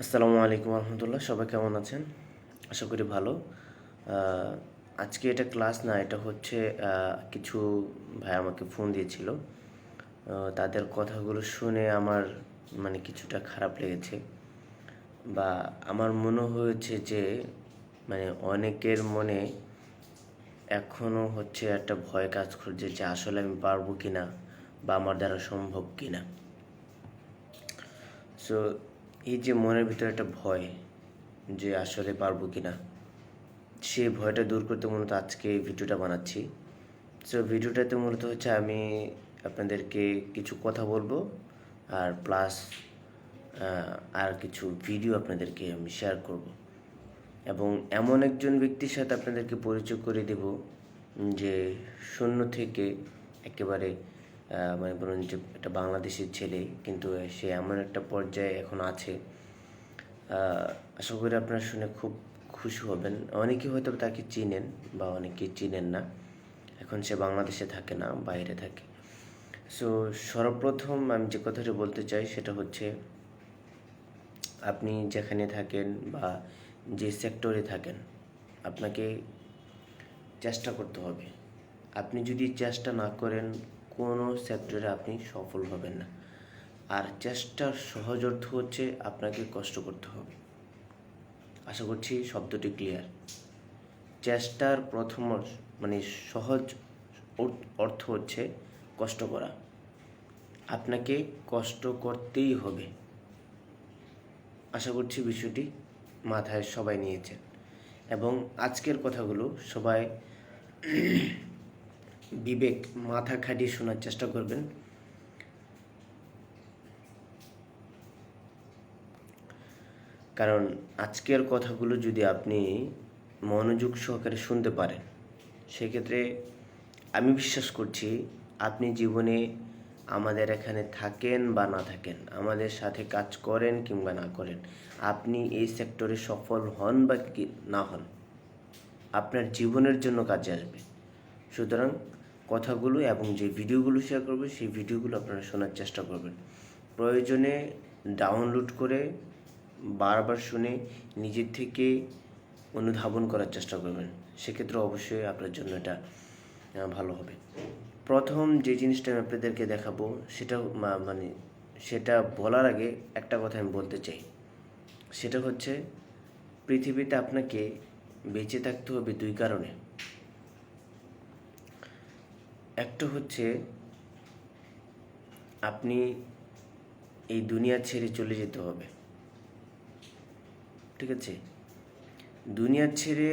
আসসালামু আলাইকুম রহমতুল্লাহ। সবাই কেমন আছেন? আশা করি ভালো। আহ, আজকে এটা ক্লাস না, এটা হচ্ছে কিছু ভাই আমাকে ফোন দিয়েছিল। তাদের কথাগুলো শুনে আমার কিছুটা খারাপ লেগেছে, বা আমার মনে হয়েছে যে অনেকের মনে এখনও হচ্ছে একটা ভয় কাজ করছে যে আসলে আমি পারবো কিনা বা আমার দ্বারা সম্ভব কিনা। সো এই যে মনের ভিতরে একটা ভয় যে আসলে পারবো কিনা, সেই ভয়টা দূর করতে মূলত আজকে এই ভিডিওটা বানাচ্ছি। সো ভিডিওটাতে মূলত হচ্ছে আমি আপনাদেরকে কিছু কথা বলবো, আর প্লাস আর কিছু ভিডিও আপনাদেরকে আমি শেয়ার করব, এবং এমন একজন ব্যক্তির সাথে আপনাদেরকে পরিচয় করে দেব যে শূন্য থেকে একেবারে বলুন যে একটা বাংলাদেশের ছেলে, কিন্তু সে এমন একটা পর্যায়ে এখন আছে। আশা করি আপনারা শুনে খুব খুশি হবেন। অনেকেই হয়তো তাকে চিনেন বা অনেকেই চিনেন না। এখন সে বাংলাদেশে থাকে না, বাইরে থাকে। সো সর্বপ্রথম আমি যে কথাটা বলতে চাই সেটা হচ্ছে, আপনি যেখানে থাকেন বা যে সেক্টরে থাকেন, আপনাকে চেষ্টা করতে হবে। আপনি যদি চেষ্টা না করেন, কোনো সেক্টরে আপনি সফল হবেন না। আর চেষ্টার সহজ অর্থ হচ্ছে আপনাকে কষ্ট করতে হবে। আশা করছি শব্দটি ক্লিয়ার। চেষ্টার প্রথম সহজ অর্থ হচ্ছে কষ্ট করা। আপনাকে কষ্ট করতেই হবে। আশা করছি বিষয়টি মাথায় সবাই নিয়েছেন, এবং আজকের কথাগুলো সবাই বিবেক মাথা খাটিয়ে শোনার চেষ্টা করবেন। কারণ আজকের কথাগুলো যদি আপনি মনোযোগ সহকারে শুনতে পারেন, সেক্ষেত্রে আমি বিশ্বাস করছি আপনি জীবনে আমাদের এখানে থাকেন বা না থাকেন, আমাদের সাথে কাজ করেন কিংবা না করেন, আপনি এই সেক্টরে সফল হন বা কি না হন, আপনার জীবনের জন্য কাজে আসবে। সুতরাং কথাগুলো এবং যে ভিডিওগুলো শেয়ার করবে, সেই ভিডিওগুলো আপনারা শোনার চেষ্টা করবেন। প্রয়োজনে ডাউনলোড করে বারবার শুনে নিজের থেকে অনুধাবন করার চেষ্টা করবেন। সেক্ষেত্রে অবশ্যই আপনার জন্য এটা ভালো হবে। প্রথম যে জিনিসটা আমি আপনাদেরকে দেখাবো, সেটা সেটা বলার আগে একটা কথা আমি বলতে চাই। সেটা হচ্ছে, পৃথিবীতে আপনাকে বেঁচে থাকতে হবে দুই কারণে। একটা হচ্ছে আপনি এই দুনিয়া ছেড়ে চলে যেতে হবে, ঠিক আছে? দুনিয়া ছেড়ে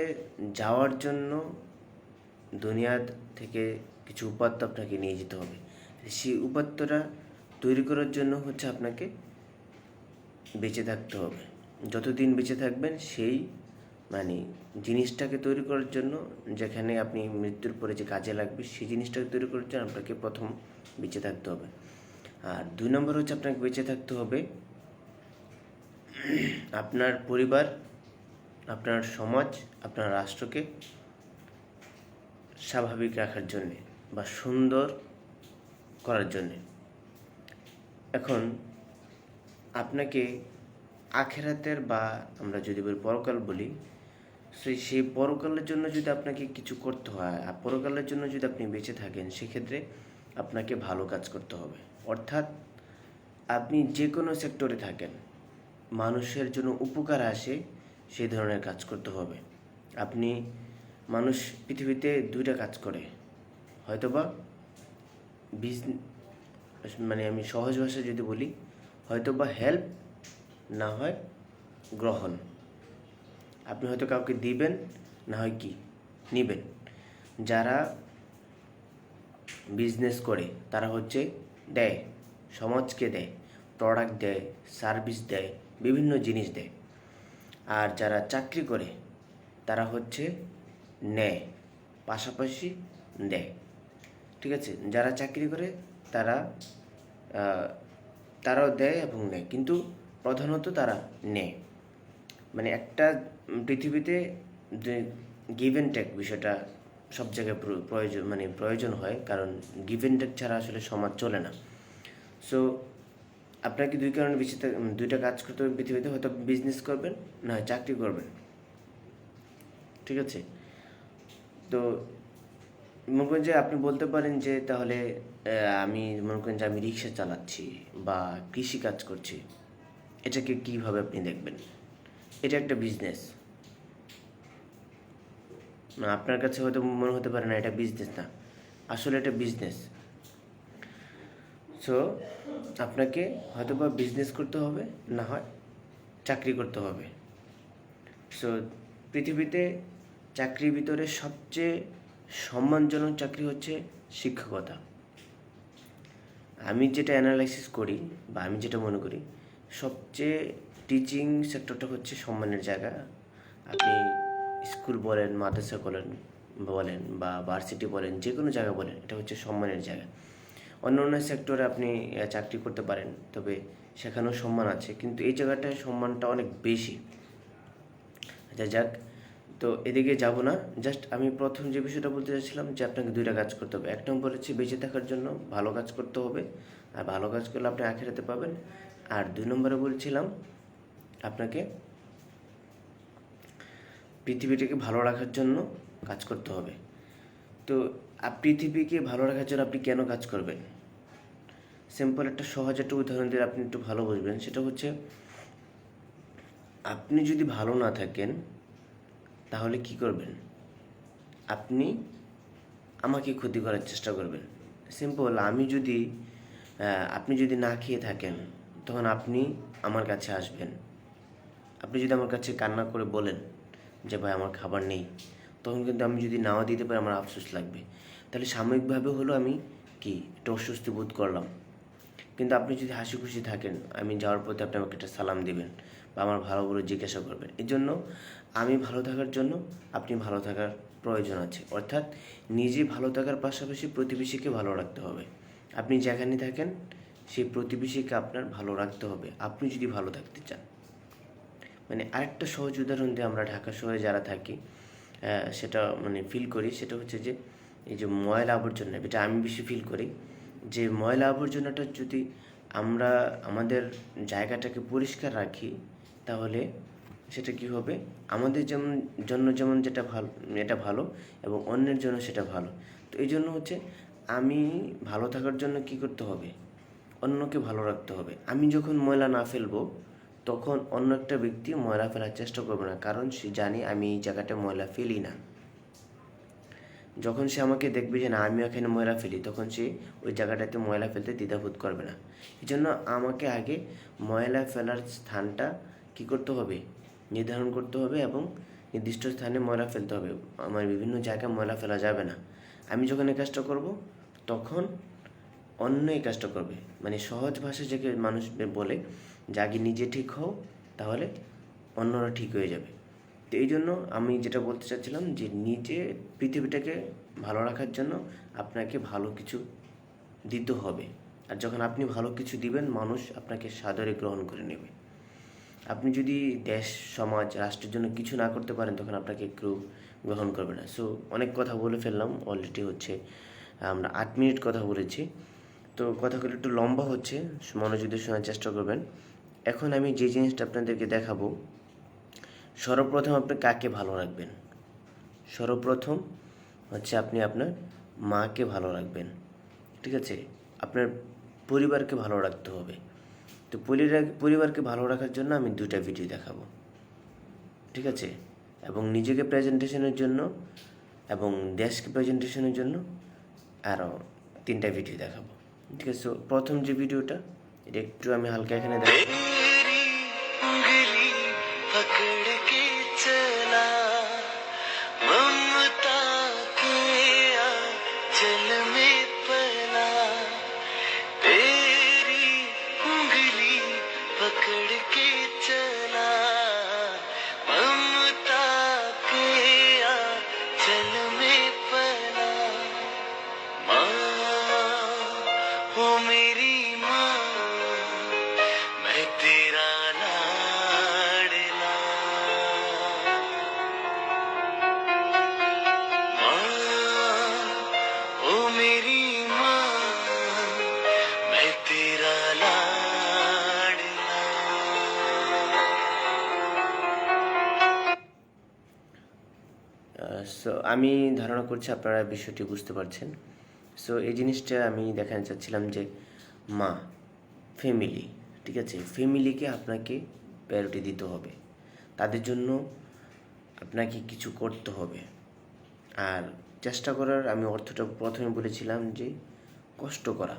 যাওয়ার জন্য দুনিয়া থেকে কিছু উপাত্ত আপনাকে নিয়ে যেতে হবে। সেই উপাত্তটা তৈরি করার জন্য হচ্ছে আপনাকে বেঁচে থাকতে হবে। যতদিন বেঁচে থাকবেন সেই জিনিসটাকে তৈরি করার জন্য, যেখানে আপনি মৃত্যুর পরে যে কাজে লাগবে, সেই জিনিসটাকে তৈরি করার জন্য আপনাকে প্রথম বেঁচে থাকতে হবে। আর দুই নম্বর হচ্ছে, আপনাকে বেঁচে থাকতে হবে আপনার পরিবার, আপনার সমাজ, আপনার রাষ্ট্রকে স্বাভাবিক রাখার জন্যে বা সুন্দর করার জন্যে। এখন আপনাকে আখেরাতের বা আমরা যদি বলি পরকাল বলি, সেই পরকালের জন্য যদি আপনাকে কিছু করতে হয়, আর পরকালের জন্য যদি আপনি বেঁচে থাকেন, সেক্ষেত্রে আপনাকে ভালো কাজ করতে হবে। অর্থাৎ আপনি যে কোনো সেক্টরে থাকেন, মানুষের জন্য উপকার আসে সেই ধরনের কাজ করতে হবে। আপনি মানুষ পৃথিবীতে দুইটা কাজ করে, হয়তোবা আমি সহজ ভাষায় যদি বলি, হয়তোবা হেল্প, না হয় গ্রহণ। আপনি হয়তো কাউকে দিবেন, না হয় কি নিবেন। যারা বিজনেস করে তারা হচ্ছে দেয়, সমাজকে দেয়, প্রোডাক্ট দেয়, সার্ভিস দেয়, বিভিন্ন জিনিস দেয়। আর যারা চাকরি করে তারা হচ্ছে নেয়, পাশাপাশি দেয়, ঠিক আছে? যারা চাকরি করে তারা তারাও দেয় এবং নেয়, কিন্তু প্রধানত তারা নেয়। একটা পৃথিবীতে যে গিভ অ্যান্ড টেক বিষয়টা সব জায়গায় প্রয়োজন হয়, কারণ গিভ অ্যান্ড টেক ছাড়া আসলে সমাজ চলে না। সো আপনাকে দুই কারণে বেশি দুইটা কাজ করতে হবে পৃথিবীতে, হয়তো বিজনেস করবেন না হয় চাকরি করবেন, ঠিক আছে? তো মনে করেন যে আপনি বলতে পারেন যে তাহলে আমি মনে করেন যে আমি রিক্সা চালাচ্ছি বা কৃষি কাজ করছি, এটাকে কীভাবে আপনি দেখবেন? এটা একটা বিজনেস না, আপনার কাছে হয়তো মনে হতে পারে না এটা বিজনেস না, আসলে এটা বিজনেস। সো আপনাকে হয়তো বা বিজনেস করতে হবে, না হয় চাকরি করতে হবে। সো পৃথিবীতে চাকরির ভিতরে সবচেয়ে সম্মানজনক চাকরি হচ্ছে শিক্ষকতা। আমি যেটা অ্যানালাইসিস করি বা আমি যেটা মনে করি, সবচেয়ে টিচিং সেক্টরটা হচ্ছে সম্মানের জায়গা। আপনি স্কুল বলেন, মাদ্রাসা বলেন বা ভার্সিটি বলেন, যে কোনো জায়গা বলেন, এটা হচ্ছে সম্মানের জায়গা। অন্য অন্য সেক্টরে আপনি চাকরি করতে পারেন, তবে সেখানেও সম্মান আছে, কিন্তু এই জায়গাটায় সম্মানটা অনেক বেশি। আচ্ছা যাক, তো এদিকে যাব না। জাস্ট আমি প্রথম যে বিষয়টা বলতে চাইছিলাম যে আপনাকে দুইটা কাজ করতে হবে। এক নম্বর হচ্ছে বেঁচে থাকার জন্য ভালো কাজ করতে হবে, আর ভালো কাজ করলে আপনি আখিরাতে পাবেন। আর দুই নম্বরে বলছিলাম আপনাকে পৃথিবীটাকে ভালো রাখার জন্য কাজ করতে হবে। তো পৃথিবীকে ভালো রাখার জন্য আপনি কেন কাজ করবেন? সিম্পল একটা সহজ একটা উদাহরণ দিয়ে আপনি একটু ভালো বুঝবেন। সেটা হচ্ছে, আপনি যদি ভালো না থাকেন তাহলে কি করবেন? আপনি আমাকে ক্ষতি করার চেষ্টা করবেন। সিম্পল, আপনি যদি না খেয়ে থাকেন, তখন আপনি আমার কাছে আসবেন। আপনি যদি আমার কাছে কান্না করে বলেন যে ভাই আমার খাবার নেই, তখন কিন্তু আমি যদি নাও দিতে পারি আমার আফসোস লাগবে। তাহলে সাময়িকভাবে হলো আমি একটু অস্বস্তি বোধ করলাম। কিন্তু আপনি যদি হাসি খুশি থাকেন, আমি যাওয়ার পথে আপনি আমাকে একটা সালাম দিবেন বা আমার ভালো করে জিজ্ঞাসা করবেন। এই জন্য আমি ভালো থাকার জন্য আপনি ভালো থাকার প্রয়োজন আছে। অর্থাৎ নিজে ভালো থাকার পাশাপাশি প্রতিবেশীকে ভালো রাখতে হবে। আপনি যেখানে থাকেন সেই প্রতিবেশীকে আপনার ভালো রাখতে হবে, আপনি যদি ভালো থাকতে চান। মানে আরেকটা সহজ উদাহরণ দিয়ে আমরা ঢাকা শহরে যারা থাকি সেটা ফিল করি। সেটা হচ্ছে যে এই যে ময়লা আবর্জনা, এটা আমি বেশি ফিল করি যে ময়লা আবর্জনাটা যদি আমরা আমাদের জায়গাটাকে পরিষ্কার রাখি, তাহলে সেটা কি হবে, আমাদের যেমন এটা ভালো এবং অন্যের জন্য সেটা ভালো। তো এই জন্য হচ্ছে আমি ভালো থাকার জন্য কি করতে হবে? অন্যকে ভালো রাখতে হবে। আমি যখন ময়লা না ফেলবো, তখন অন্য একটা ব্যক্তি ময়লা ফেলার চেষ্টা করবে না, কারণ সে জানে আমি এই জায়গাটা ময়লা ফেলি না। যখন সে আমাকে দেখবে যে না আমি এখানে ময়লা ফেলি, তখন সে ওই জায়গাটাতে ময়লা ফেলতে দ্বিধাবোধ করবে না। এই জন্য আমাকে আগে ময়লা ফেলার স্থানটা কি করতে হবে? নির্ধারণ করতে হবে এবং নির্দিষ্ট স্থানে ময়লা ফেলতে হবে। আমার বিভিন্ন জায়গায় ময়লা ফেলা যাবে না। আমি যখন এই কাজটা করব, তখন অন্য এই কাজটা করবে। সহজ ভাষায় যাকে মানুষ বলে যে আগে নিজে ঠিক হও, তাহলে অন্যরা ঠিক হয়ে যাবে। তো এই জন্য আমি যেটা বলতে চাচ্ছিলাম যে নিজে পৃথিবীটাকে ভালো রাখার জন্য আপনাকে ভালো কিছু দিতে হবে। আর যখন আপনি ভালো কিছু দিবেন, মানুষ আপনাকে সাদরে গ্রহণ করে নেবে। আপনি যদি দেশ, সমাজ, রাষ্ট্রের জন্য কিছু না করতে পারেন, তখন আপনাকে কেউ গ্রহণ করবে না। সো অনেক কথা বলে ফেললাম, অলরেডি হচ্ছে আমরা 8 মিনিট কথা বলেছি। তো কথাগুলো একটু লম্বা হচ্ছে, মনোযোগ দিয়ে শোনার চেষ্টা করবেন। এখন আমি যে জিনিসটা আপনাদেরকে দেখাবো, সর্বপ্রথম আপনি কাকে ভালো রাখবেন? সর্বপ্রথম হচ্ছে আপনি আপনার মাকে ভালো রাখবেন, ঠিক আছে? আপনার পরিবারকে ভালো রাখতে হবে। তো পরিবারকে ভালো রাখার জন্য আমি 2টা ভিডিও দেখাবো, ঠিক আছে? এবং নিজেকে প্রেজেন্টেশনের জন্য এবং দেশকে প্রেজেন্টেশনের জন্য আরও 3টা ভিডিও দেখাবো, ঠিক আছে? সো প্রথম যে ভিডিওটা, এটা একটু আমি হালকা এখানে দেখাবো। সো আমি ধারণা করছি আপনারা বিষয়টি বুঝতে পারছেন। সো এই জিনিসটা আমি দেখাতে চাচ্ছিলাম যে মা, ফ্যামিলি, ঠিক আছে, ফ্যামিলিকে আপনাকে প্রায়োরিটি দিতে হবে, তাদের জন্য আপনাকে কিছু করতে হবে। আর চেষ্টা করার আমি অর্থটা প্রথমে বলেছিলাম যে কষ্ট করা,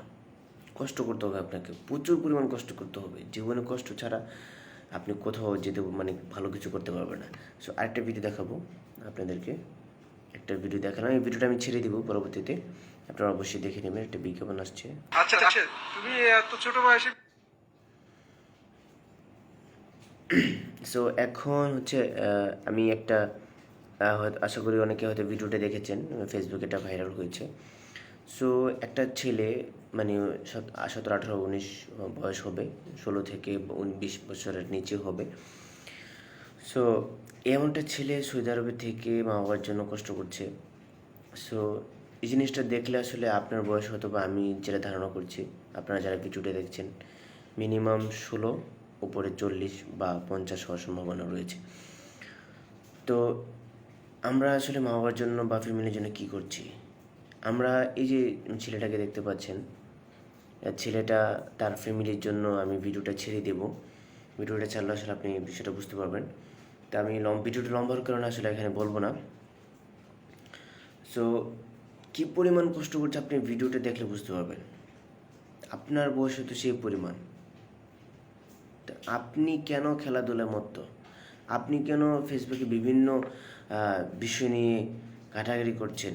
কষ্ট করতে হবে, আপনাকে প্রচুর পরিমাণ কষ্ট করতে হবে। জীবনে কষ্ট ছাড়া আপনি কোথাও যেতে মানে ভালো কিছু করতে পারবেন না। সো আরেকটা ভিডিও দেখাবো আপনাদেরকে, একটা ভিডিও দেখালাম, এই ভিডিওটা আমি ছেড়ে দিব পরবর্তীতে, আপনারা অবশ্যই দেখে নেবেন, একটা বিজ্ঞাপন আসছে। আচ্ছা আচ্ছা, তুমি এত ছোট বয়সে সো এখন হচ্ছে আমি একটা হয়তো আশা করি অনেকে হয়তো ভিডিওটা দেখেছেন, ফেসবুকে এটা ভাইরাল হয়েছে। সো একটা ছেলে মানে 17, 18, 19 বয়স হবে, 16 থেকে 20 বছরের নিচে হবে। সো এমনটা ছেলে সৌদি আরবে থেকে মা বাবার জন্য কষ্ট করছে। সো এই জিনিসটা দেখলে আসলে আপনার বয়স হয়তো বা আমি যেটা ধারণা করছি, আপনারা যারা ভিডিওটা দেখছেন মিনিমাম 16, উপরে 40 বা 50 হওয়ার সম্ভাবনা রয়েছে। তো আমরা আসলে মা বাবার জন্য বা ফ্যামিলির জন্য কী করছি? আমরা এই যে ছেলেটাকে দেখতে পাচ্ছেন, ছেলেটা তার ফ্যামিলির জন্য, আমি ভিডিওটা ছেড়ে দেব, ভিডিওটা ছাড়লে আসলে আপনি বিষয়টা বুঝতে পারবেন। তা আমি ভিডিওটা লম্বা হওয়ার কারণে আসলে এখানে বলবো না। সো কী পরিমাণ কষ্ট করছে আপনি ভিডিওটা দেখলে বুঝতে পারবেন। আপনার বয়স হয়তো সেই পরিমাণ, তা আপনি কেন খেলাধুলার মত্ত? আপনি কেন ফেসবুকে বিভিন্ন বিষয় নিয়ে ঘাটাঘাটি করছেন?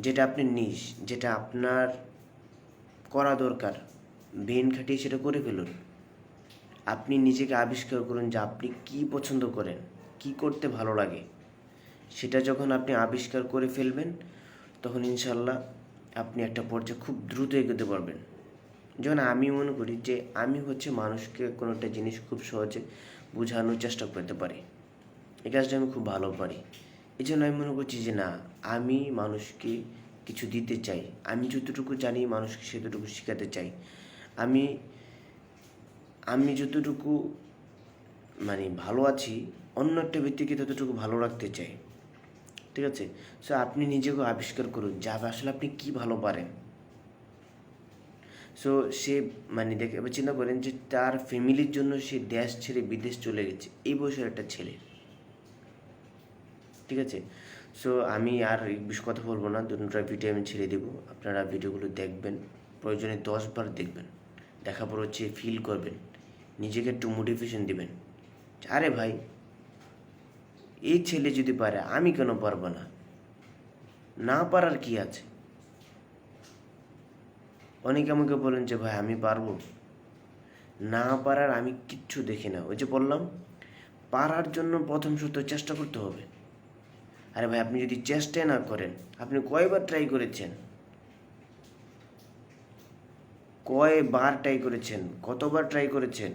যেটা আপনি নিজ, যেটা আপনার করা দরকার, ব্রেন খাটিয়ে সেটা করে ফেলুন। আপনি নিজেকে আবিষ্কার করুন যে আপনি কী পছন্দ করেন, কী করতে ভালো লাগে। সেটা যখন আপনি আবিষ্কার করে ফেলবেন, তখন ইনশাল্লাহ আপনি একটা পর্যায়ে খুব দ্রুত এগোতে পারবেন। যেমন আমি মনে করি যে আমি হচ্ছে মানুষকে কোনো একটা জিনিস খুব সহজে বোঝানোর চেষ্টা করতে পারি, এই কাজটা আমি খুব ভালো পারি। এই জন্য আমি মনে করছি যে না, আমি মানুষকে কিছু দিতে চাই, আমি যতটুকু জানি মানুষকে সেতটুকু শেখাতে চাই, আমি আমি যতটুকু মানে ভালো আছি অন্য একটা ব্যক্তিকে ততটুকু ভালো রাখতে চাই, ঠিক আছে। সো আপনি নিজেকে আবিষ্কার করুন যে আসলে আপনি কী ভালো পারেন। সো সে মানে দেখে এবার চিন্তা করেন যে তার ফ্যামিলির জন্য সে দেশ ছেড়ে বিদেশ চলে গেছে, এই বয়সের একটা ছেলে, ঠিক আছে। সো আমি আর এই বিষয়ে কথা বলবো না, দুটোটা ভিডিও আমি ছেড়ে দেবো, আপনারা ভিডিওগুলো দেখবেন, প্রয়োজনে 10 বার দেখবেন, দেখার পর হচ্ছে ফিল করবেন, নিজেকে একটু মোটিভেশন দিবেন। আরে ভাই, এই ছেলে যদি পারে আমি কেন পারবো না? না পারার কি আছে? অনেকে আমাকে বলেন যে ভাই আমি পারবো, না পারার আমি কিচ্ছু দেখি না। ওই যে বললাম, পারার জন্য প্রথম শর্ত চেষ্টা করতে হবে। আরে ভাই, আপনি যদি চেষ্টাই না করেন, আপনি কয়বার ট্রাই করেছেন? কয়বার ট্রাই করেছেন? কতবার ট্রাই করেছেন?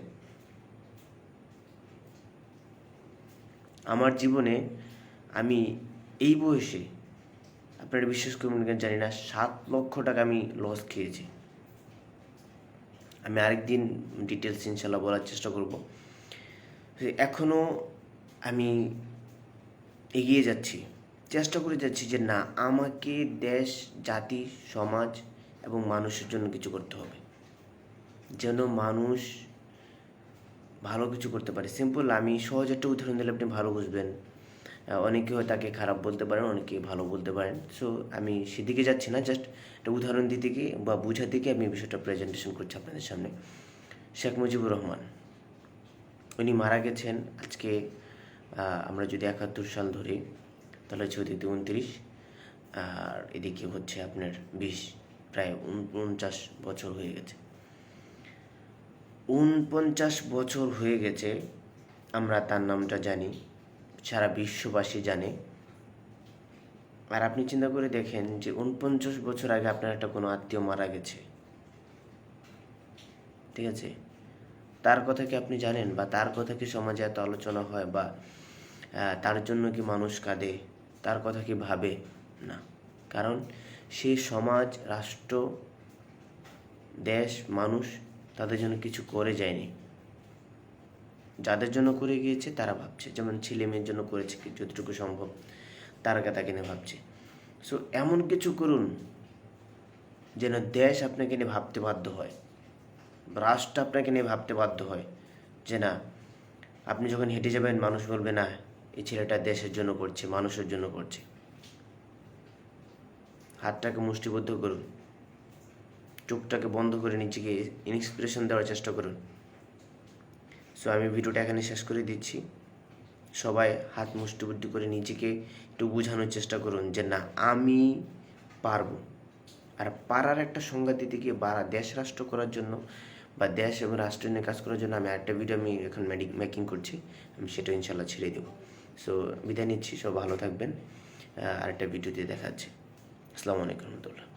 আমার জীবনে আমি এই বয়সে, আপনারা বিশ্বাস করবেন কিনা জানি না, 7 লক্ষ টাকা আমি লস খেয়েছি। আমি আরেকদিন ডিটেলস ইনশাল্লাহ বলার চেষ্টা করব। এখনও আমি এগিয়ে যাচ্ছি, চেষ্টা করে যাচ্ছি যে না, আমাকে দেশ, জাতি, সমাজ এবং মানুষের জন্য কিছু করতে হবে, যেন মানুষ ভালো কিছু করতে পারে। সিম্পল, আমি সহজ একটা উদাহরণ দিলে আপনি ভালো বুঝবেন। অনেকে হয় তাকে খারাপ বলতে পারেন, অনেকে ভালো বলতে পারেন। সো আমি সেদিকে যাচ্ছি না, জাস্ট একটা উদাহরণ দিতে গিয়ে বা বোঝাতে গিয়ে আমি বিষয়টা প্রেজেন্টেশন করছি আপনাদের সামনে। শেখ মুজিবুর রহমান, উনি মারা গেছেন আজকে, আমরা যদি 71 সাল ধরি তাহলে হচ্ছে ওদিকে 29, আর এদিকে হচ্ছে আপনার 20, প্রায় 49 বছর হয়ে গেছে। 49 বছর হয়ে গেছে আমরা তার নামটা জানি, সারা বিশ্ববাসী জানে। আর আপনি চিন্তা করে দেখেন যে 49 বছর আগে আপনার একটা কোনো আত্মীয় মারা গেছে, ঠিক আছে, তার কথা কি আপনি জানেন? বা তার কথা কি সমাজে এত আলোচনা হয়? বা তার জন্য কি মানুষ কাঁদে? তার কথা কি ভাবে? না, কারণ সে সমাজ, রাষ্ট্র, দেশ, মানুষ তাদের জন্য কিছু করে যায়নি। যাদের জন্য করে গিয়েছে তারা ভাবছে, যেমন ছেলে মেয়ের জন্য করেছে যতটুকু সম্ভব, তাকে নিয়ে ভাবছে। সো এমন কিছু করুন যেন দেশ আপনাকে নিয়ে ভাবতে বাধ্য হয়, রাষ্ট্র আপনাকে নিয়ে ভাবতে বাধ্য হয়, যে না, আপনি যখন হেঁটে যাবেন মানুষ বলবে না এই ছেলেটা দেশের জন্য করছে, মানুষের জন্য করছে। হাতটাকে মুষ্টিবদ্ধ করুন, চোখটাকে বন্ধ করে নিজেকে ইন্সপিরেশন দেওয়ার চেষ্টা করুন। সো আমি ভিডিওটা এখানে শেষ করে দিচ্ছি। সবাই হাত মুষ্টিবদ্ধ করে নিজেকে একটু বোঝানোর চেষ্টা করুন যে না, আমি পারবো। আর পারার একটা সংজ্ঞা দিতে গিয়ে দেশ রাষ্ট্র করার জন্য বা দেশ এবং রাষ্ট্র নিয়ে কাজ করার জন্য আমি একটা ভিডিও এখন মেকিং করছি, আমি সেটা ইনশাল্লাহ ছেড়ে দেবো। সো বিদায় নিচ্ছি, সব ভালো থাকবেন, আরেকটা ভিডিওতে দেখা যাচ্ছে। আসসালামু আলাইকুম রহমতুল্লাহ।